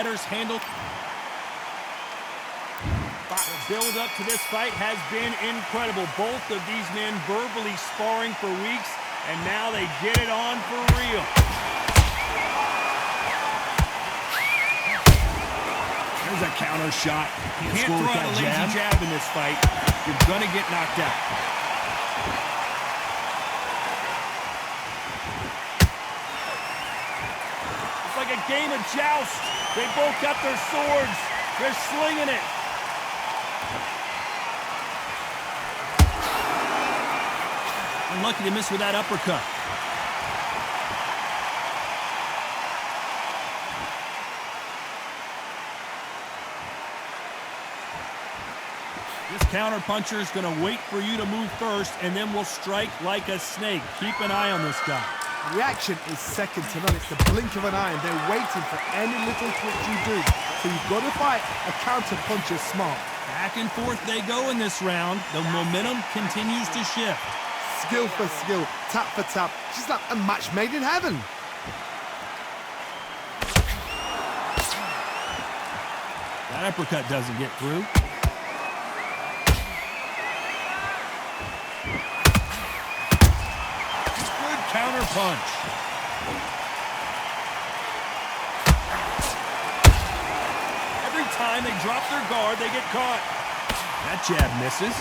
fighters handle. The build-up to this fight has been incredible. Both of these men verbally sparring for weeks, and now they get it on for real. There's a counter shot. You can't throw out a lazy jab in this fight. You're going to get knocked out. It's like a game of joust. They both got their swords. They're slinging it. Unlucky to miss with that uppercut. This counterpuncher is going to wait for you to move first, and then will strike like a snake. Keep an eye on this guy. Reaction is second to none. It's the blink of an eye, and they're waiting for any little twitch you do. So you've got to fight a counterpuncher smart. Back and forth they go in this round. The momentum continues to shift. Skill for skill, tap for tap. She's like a match made in heaven. That uppercut doesn't get through. Good counter punch. Every time they drop their guard, they get caught. That jab misses.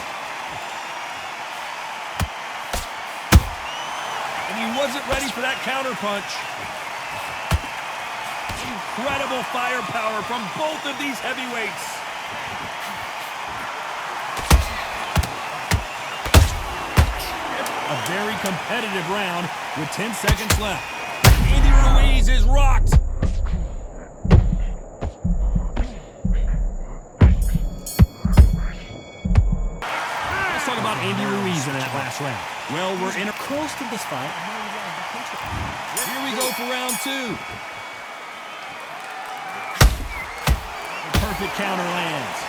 And he wasn't ready for that counter punch. Incredible firepower from both of these heavyweights. A very competitive round with 10 seconds left. Andy Ruiz is rocked. Let's talk about Andy Ruiz in that last round. Well, we're in a close to this fight. Here we go for round two. The perfect counter lands.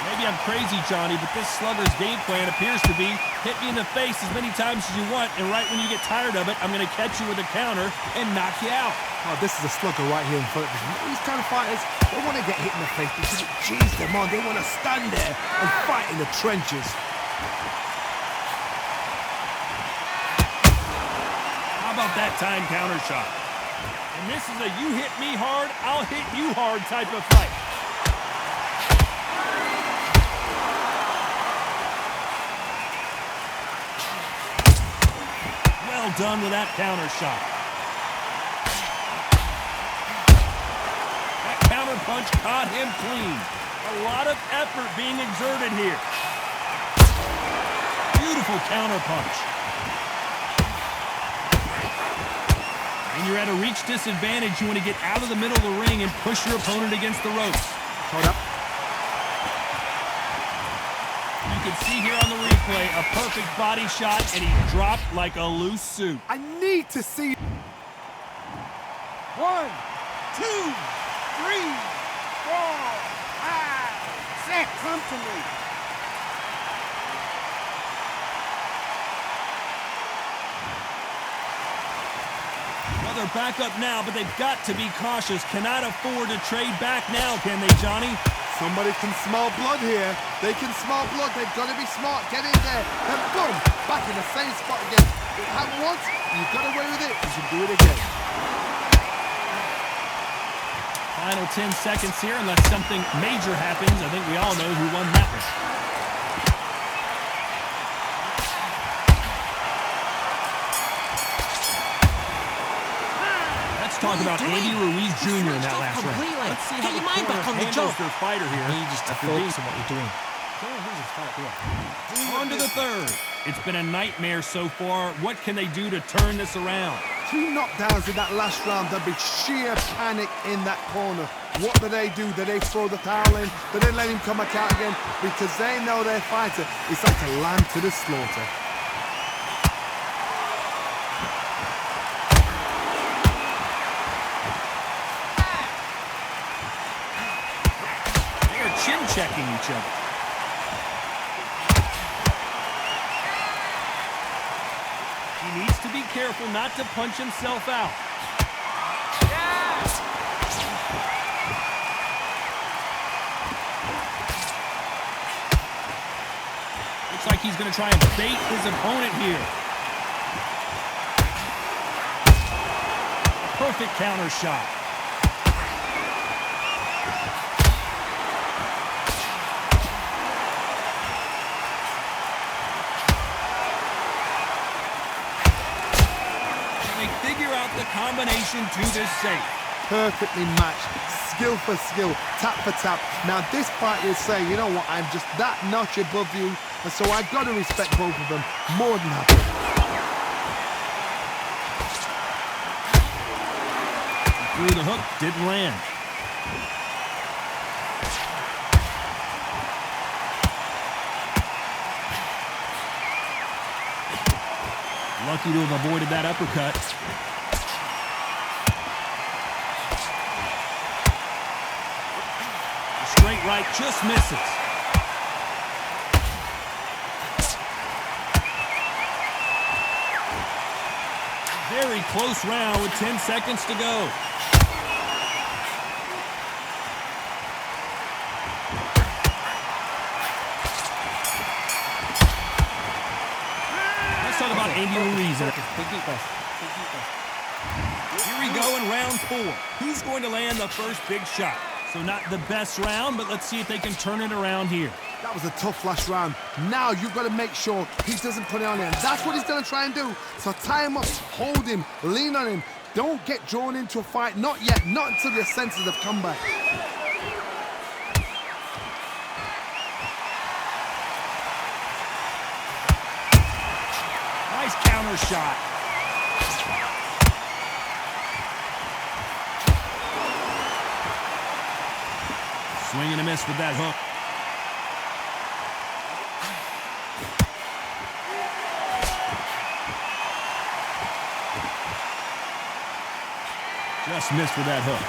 Maybe I'm crazy, Johnny, but this slugger's game plan appears to be hit me in the face as many times as you want, and right when you get tired of it, I'm going to catch you with a counter and knock you out. Oh, this is a slugger right here in front of us. These kind of fighters, they want to get hit in the face because it cheers them on. They want to stand there and fight in the trenches. How about that time counter shot? And this is a you hit me hard, I'll hit you hard type of fight. Well done with that counter shot. Punch caught him clean. A lot of effort being exerted here. Beautiful counter punch. And you're at a reach disadvantage. You want to get out of the middle of the ring and push your opponent against the ropes. Hold up. You can see here on the replay a perfect body shot, and he dropped like a loose suit. I need to see. 1, 2, 3, 4, 5, 6. Come to me. Well, they're back up now, but they've got to be cautious. Cannot afford to trade back now, can they, Johnny? Somebody can smell blood here. They can smell blood. They've got to be smart. Get in there. And boom, back in the same spot again. It happened once. You got away with it. You can do it again. Final 10 seconds here, unless something major happens. I think we all know who won that one. Let's talk about Andy Ruiz Jr. in that last round. Let's see how the corner handles their fighter here. You just have to focus on what you're doing. On to the third. It's been a nightmare so far. What can they do to turn this around? 2 knockdowns in that last round. There'll be sheer panic in that corner. What do? Do they throw the towel in? Do they let him come back out again? Because they know their fighter is like a lamb to the slaughter. They're chin-checking each other. He needs to be careful not to punch himself out. Looks like he's going to try and bait his opponent here. Perfect counter shot. They figure out the combination to this safe. Perfectly matched, skill for skill, tap for tap. Now this fight will say, you know what, I'm just that notch above you, and so I've got to respect both of them more than happy. Through the hook, didn't land. Lucky to have avoided that uppercut. The straight right just misses. Very close round with 10 seconds to go. Talk about Andy Ruiz. Here we go in round 4. Who's going to land the first big shot? So not the best round, but let's see if they can turn it around here. That was a tough last round. Now you've got to make sure he doesn't put it on him. That's what he's going to try and do. So tie him up, hold him, lean on him. Don't get drawn into a fight. Not yet. Not until your senses have come back. Nice counter shot. Swing and a miss with that hook. Just missed with that hook.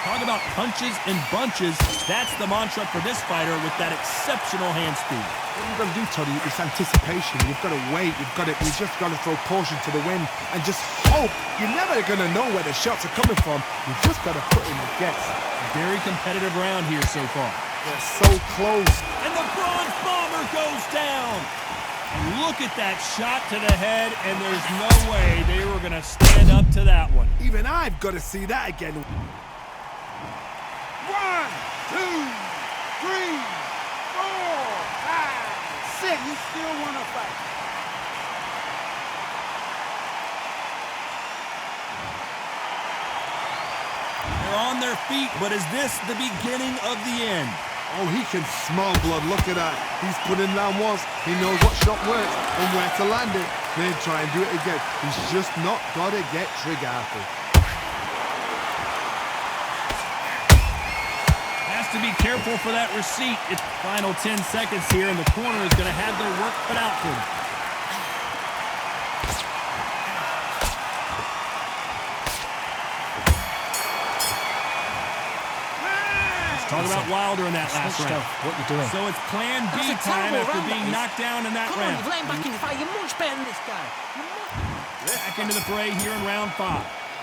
Talk about punches and bunches. That's the mantra for this fighter with that exceptional hand speed. What you've got to do, Toddy, is anticipation. You've got to wait. You just got to throw caution to the wind and just hope. You're never going to know where the shots are coming from. You've just got to put in the guess. Very competitive round here so far. They're so close. And the Bronze Bomber goes down. And look at that shot to the head, and there's no way they were going to stand up to that one. Even I've got to see that again. 1, 2, 3, 4, 5, 6. You still want to fight? They're on their feet, but is this the beginning of the end? Oh, he can smell blood. Look at that. He's put in round once. He knows what shot works and where to land it. Then try and do it again. He's just not got to get trigger happy. Has to be careful for that receipt. It's final 10 seconds here, and the corner is going to have their work cut out for them. Talk about Wilder in that last round. What you doing? So it's plan B time after being knocked down in that round. You've lain back in the fight. You're much better than this guy. Back into the fray here in round 5.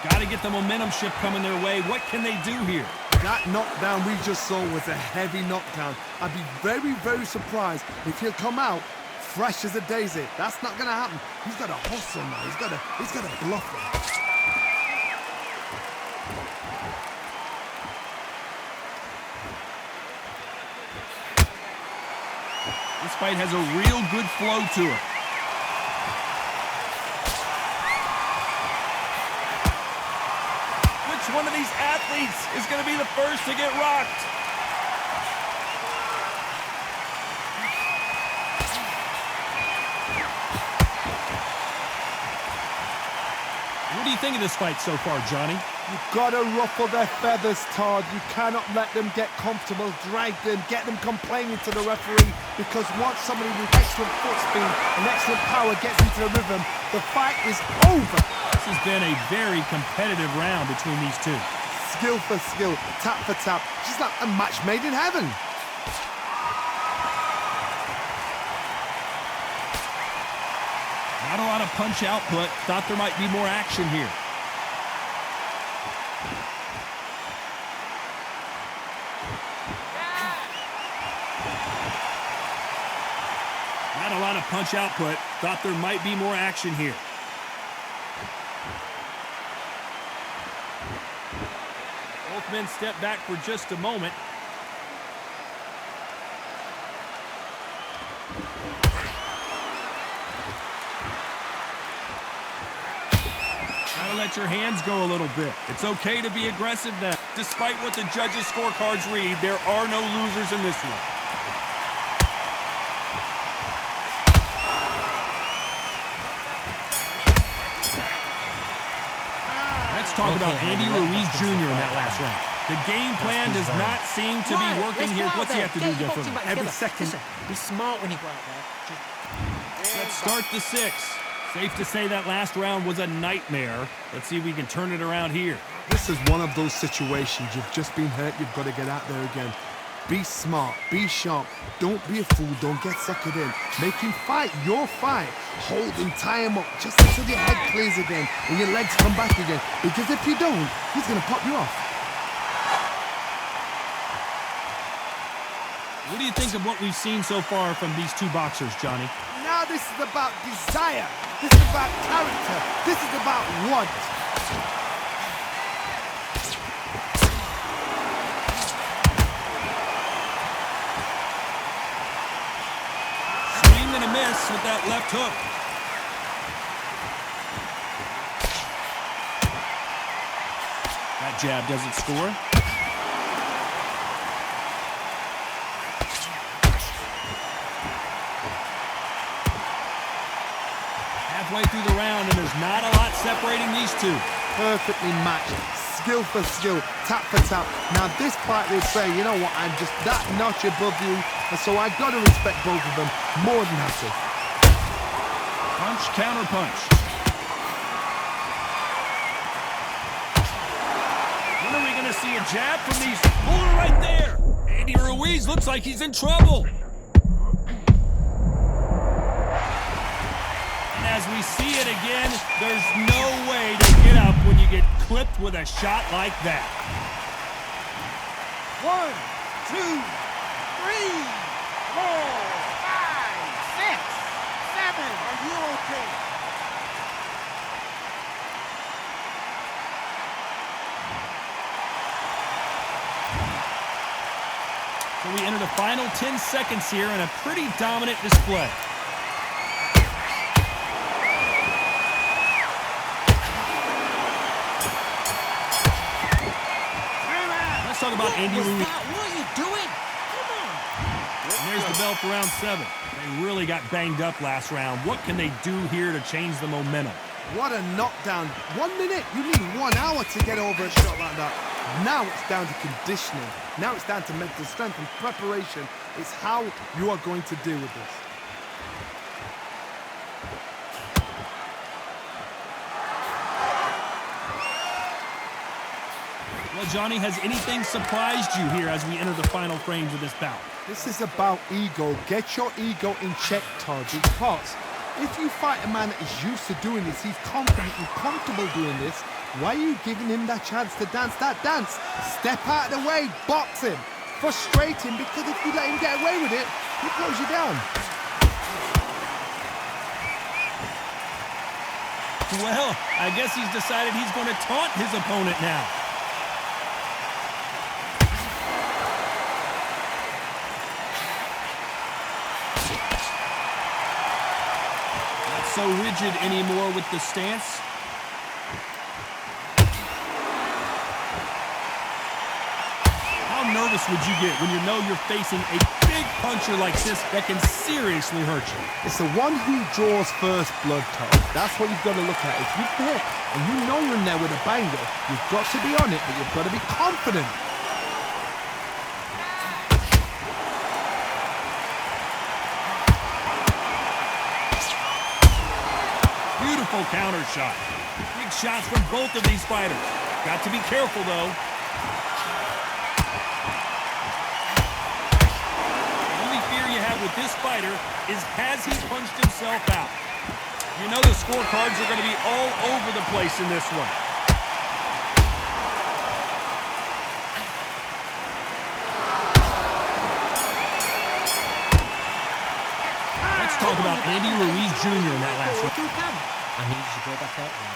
Got to get the momentum shift coming their way. What can they do here? That knockdown we just saw was a heavy knockdown. I'd be very, very surprised if he'll come out fresh as a daisy. That's not going to happen. He's got to hustle now. He's got to bluff him. This fight has a real good flow to it. Which one of these athletes is going to be the first to get rocked? What do you think of this fight so far, Johnny? You've got to ruffle their feathers, Todd. You cannot let them get comfortable, drag them, get them complaining to the referee, because once somebody with excellent foot speed and excellent power gets into the rhythm, the fight is over. This has been a very competitive round between these two. Skill for skill, tap for tap, just like a match made in heaven. Not a lot of punch output. Thought there might be more action here. Not a lot of punch output. Thought there might be more action here. Both men step back for just a moment. Gotta let your hands go a little bit. It's okay to be aggressive now. Despite what the judges' scorecards read, there are no losers in this one. Let's talk about Andy Ruiz Jr. in that last round. The game plan does not seem to be working here. What's he have to do differently? Every second. Listen, be smart when you go out there. Let's start the 6. Safe to say that last round was a nightmare. Let's see if we can turn it around here. This is one of those situations. You've just been hurt. You've got to get out there again. Be smart. Be sharp. Don't be a fool. Don't get suckered in. Make him fight your fight. Hold him, tie him up just until your head clears again and your legs come back again. Because if you don't, he's going to pop you off. What do you think of what we've seen so far from these two boxers, Johnny? Now this is about desire. This is about character. This is about want. Swing and a miss with that left hook. That jab doesn't score. Halfway through the round, and there's not a lot separating these two. Perfectly matched. Skill for skill. Tap for tap. Now this fight will say, you know what, I'm just that notch above you. And so I got to respect both of them more than have to. Punch, counter punch. When are we going to see a jab from these? Puller right there. Andy Ruiz looks like he's in trouble. As we see it again, there's no way to get up when you get clipped with a shot like that. 1, 2, 3, 4, 5, 6, 7. Are you okay? So we enter the final 10 seconds here in a pretty dominant display. Talk about Andy Ruiz. What are you doing? Come on. And there's the bell for round 7. They really got banged up last round. What can they do here to change the momentum? What a knockdown. 1 minute, you need 1 hour to get over a shot like that. Now it's down to conditioning. Now it's down to mental strength and preparation. It's how you are going to deal with this. Well, Johnny, has anything surprised you here as we enter the final frames of this bout? This is about ego. Get your ego in check, Todd, because if you fight a man that is used to doing this, he's confident and comfortable doing this, why are you giving him that chance to dance that dance? Step out of the way, box him, frustrate him, because if you let him get away with it, he blows you down. Well, I guess he's decided he's going to taunt his opponent now. So rigid anymore with the stance. How nervous would you get when you know you're facing a big puncher like this that can seriously hurt you? It's the one who draws first blood, Todd. That's what you've got to look at. If you're hit and you know you're in there with a banger, you've got to be on it, but you've got to be confident. Beautiful counter shot. Big shots from both of these fighters. Got to be careful, though. The only fear you have with this fighter is, has he punched himself out? You know the scorecards are going to be all over the place in this one. Let's talk about Andy Ruiz Jr. in that last one. I need you to go back out there.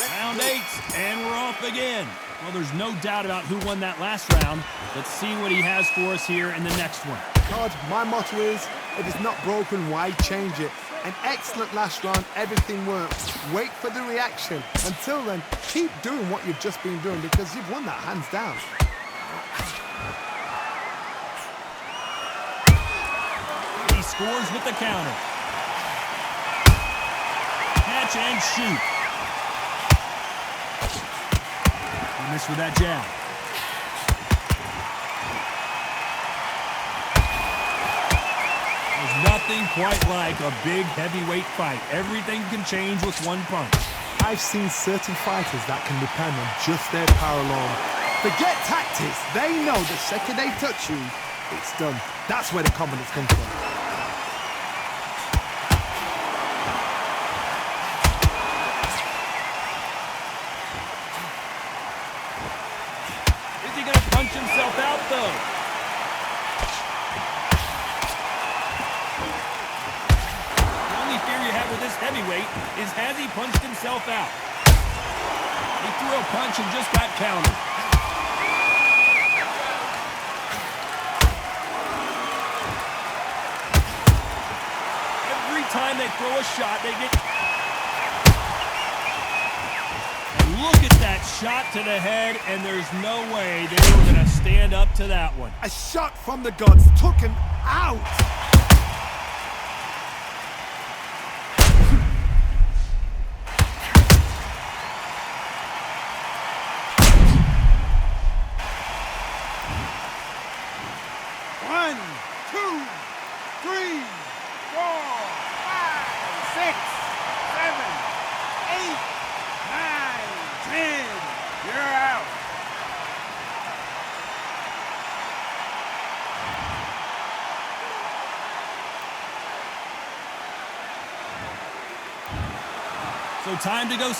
Round 8, and we're off again. Well, there's no doubt about who won that last round. Let's see what he has for us here in the next one. God, my motto is, if it's not broken, why change it? An excellent last round, everything works. Wait for the reaction. Until then, keep doing what you've just been doing because you've won that hands down. He scores with the counter. Catch and shoot. He missed with that jab. There's nothing quite like a big heavyweight fight. Everything can change with one punch. I've seen certain fighters that can depend on just their power alone. Forget tactics. They know the second they touch you, it's done. That's where the confidence comes from. Is he going to punch himself out, though? The only fear you have with this heavyweight is has he punched himself out? He threw a punch and just got countered. Every time they throw a shot, they get... Look at that shot to the head, and there's no way they were going to stand up to that one. A shot from the gods took him out. One, two, three, 4, 5, 6, 7, 8, 9, 10. You're out. So time to go.